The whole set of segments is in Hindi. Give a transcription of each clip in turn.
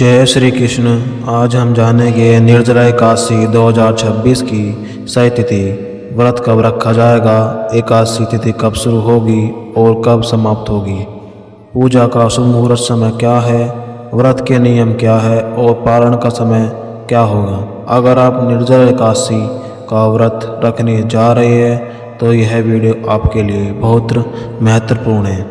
जय श्री कृष्ण। आज हम जानेंगे निर्जला एकादशी 2026 की सही तिथि, व्रत कब रखा जाएगा, एकादशी तिथि कब शुरू होगी और कब समाप्त होगी, पूजा का शुभ मुहूर्त समय क्या है, व्रत के नियम क्या है और पारण का समय क्या होगा। अगर आप निर्जला एकादशी का व्रत रखने जा रहे हैं तो यह वीडियो आपके लिए बहुत महत्वपूर्ण है।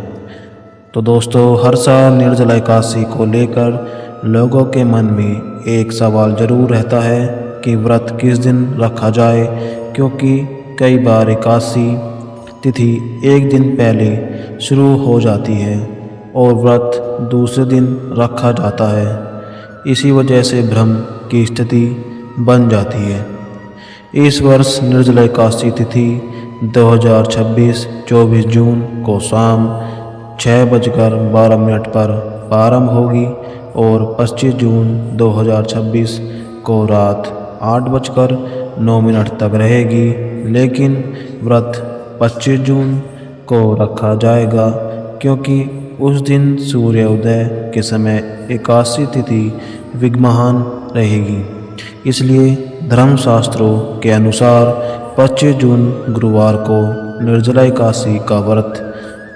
तो दोस्तों, हर साल निर्जला एकादशी को लेकर लोगों के मन में एक सवाल जरूर रहता है कि व्रत किस दिन रखा जाए, क्योंकि कई बार एकादशी तिथि एक दिन पहले शुरू हो जाती है और व्रत दूसरे दिन रखा जाता है। इसी वजह से भ्रम की स्थिति बन जाती है। इस वर्ष निर्जला एकादशी तिथि 2026 24 जून को शाम 6:12 पर प्रारंभ होगी और 25 जून 2026 को रात 8:09 तक रहेगी। लेकिन व्रत 25 जून को रखा जाएगा क्योंकि उस दिन सूर्योदय के समय एकादशी तिथि विद्यमान रहेगी। इसलिए धर्मशास्त्रों के अनुसार 25 जून गुरुवार को निर्जला एकादशी का व्रत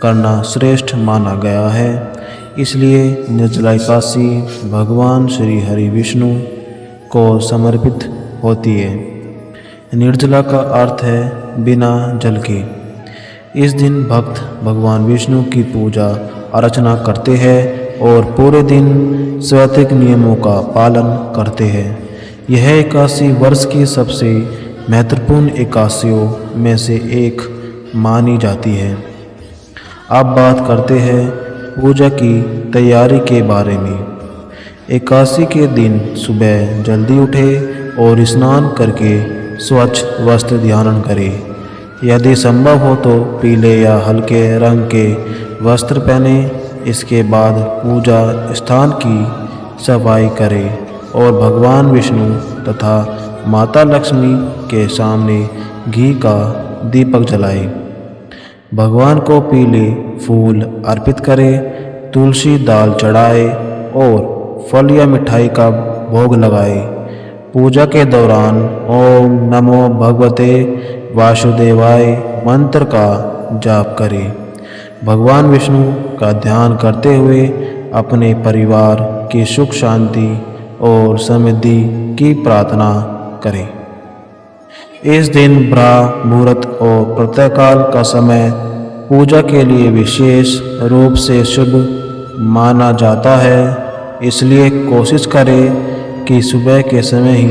करना श्रेष्ठ माना गया है। इसलिए निर्जला एकादशी भगवान श्री हरि विष्णु को समर्पित होती है। निर्जला का अर्थ है बिना जल के। इस दिन भक्त भगवान विष्णु की पूजा अर्चना करते हैं और पूरे दिन स्वैतिक नियमों का पालन करते हैं। यह एकादशी वर्ष की सबसे महत्वपूर्ण एकादशियों में से एक मानी जाती है। अब बात करते हैं पूजा की तैयारी के बारे में। एकादशी के दिन सुबह जल्दी उठे और स्नान करके स्वच्छ वस्त्र धारण करें। यदि संभव हो तो पीले या हल्के रंग के वस्त्र पहने। इसके बाद पूजा स्थान की सफाई करें और भगवान विष्णु तथा माता लक्ष्मी के सामने घी का दीपक जलाएं। भगवान को पीले फूल अर्पित करें, तुलसी दाल चढ़ाए और फल या मिठाई का भोग लगाए। पूजा के दौरान ओम नमो भगवते वासुदेवाय मंत्र का जाप करें। भगवान विष्णु का ध्यान करते हुए अपने परिवार की सुख शांति और समृद्धि की प्रार्थना करें। इस दिन ब्रह्म मुहूर्त और प्रातःकाल का समय पूजा के लिए विशेष रूप से शुभ माना जाता है। इसलिए कोशिश करें कि सुबह के समय ही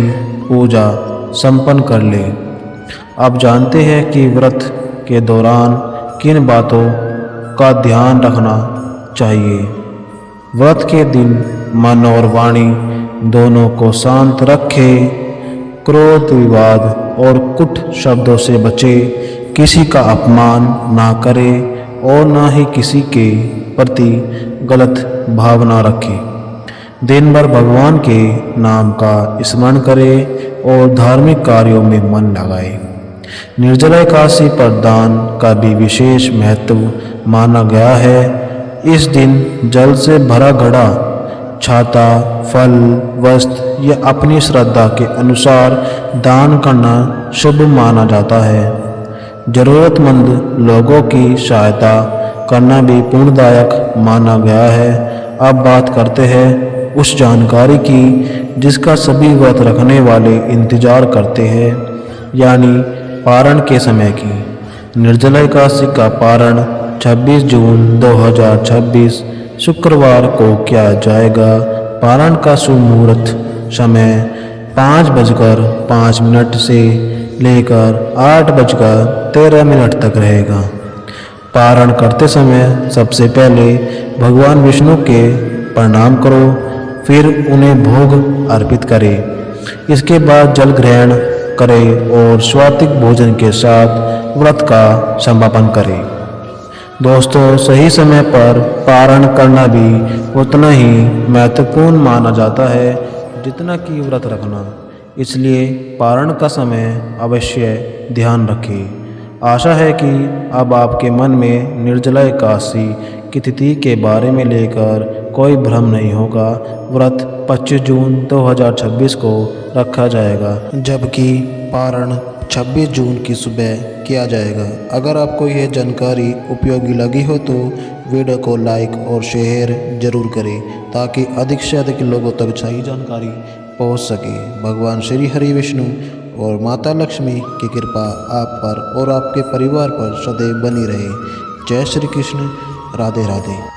पूजा संपन्न कर लें। अब जानते हैं कि व्रत के दौरान किन बातों का ध्यान रखना चाहिए। व्रत के दिन मन और वाणी दोनों को शांत रखें। क्रोध, विवाद और कुट शब्दों से बचे। किसी का अपमान ना करें और ना ही किसी के प्रति गलत भावना रखें। दिन भर भगवान के नाम का स्मरण करें और धार्मिक कार्यों में मन लगाएं। निर्जला एकादशी पर दान का भी विशेष महत्व माना गया है। इस दिन जल से भरा घड़ा, छाता, फल, वस्त्र या अपनी श्रद्धा के अनुसार दान करना शुभ माना जाता है। जरूरतमंद लोगों की सहायता करना भी पुण्यदायक माना गया है। अब बात करते हैं उस जानकारी की जिसका सभी व्रत रखने वाले इंतजार करते हैं, यानी पारण के समय की। निर्जला एकादशी का पारण 26 जून 2026 शुक्रवार को किया जाएगा। पारण का शुभ मुहूर्त समय 5:05 से लेकर 8:13 तक रहेगा। पारण करते समय सबसे पहले भगवान विष्णु के प्रणाम करो, फिर उन्हें भोग अर्पित करें। इसके बाद जल ग्रहण करें और सात्विक भोजन के साथ व्रत का समापन करें। दोस्तों, सही समय पर पारण करना भी उतना ही महत्वपूर्ण माना जाता है जितना कि व्रत रखना। इसलिए पारण का समय अवश्य ध्यान रखें। आशा है कि अब आपके मन में निर्जला एकादशी की तिथि के बारे में लेकर कोई भ्रम नहीं होगा। व्रत 25 जून 2026 को रखा जाएगा, जबकि पारण 26 जून की सुबह किया जाएगा। अगर आपको यह जानकारी उपयोगी लगी हो तो वीडियो को लाइक और शेयर जरूर करें, ताकि अधिक से अधिक लोगों तक सही जानकारी पहुंच सके। भगवान श्री हरि विष्णु और माता लक्ष्मी की कृपा आप पर और आपके परिवार पर सदैव बनी रहे। जय श्री कृष्ण। राधे राधे।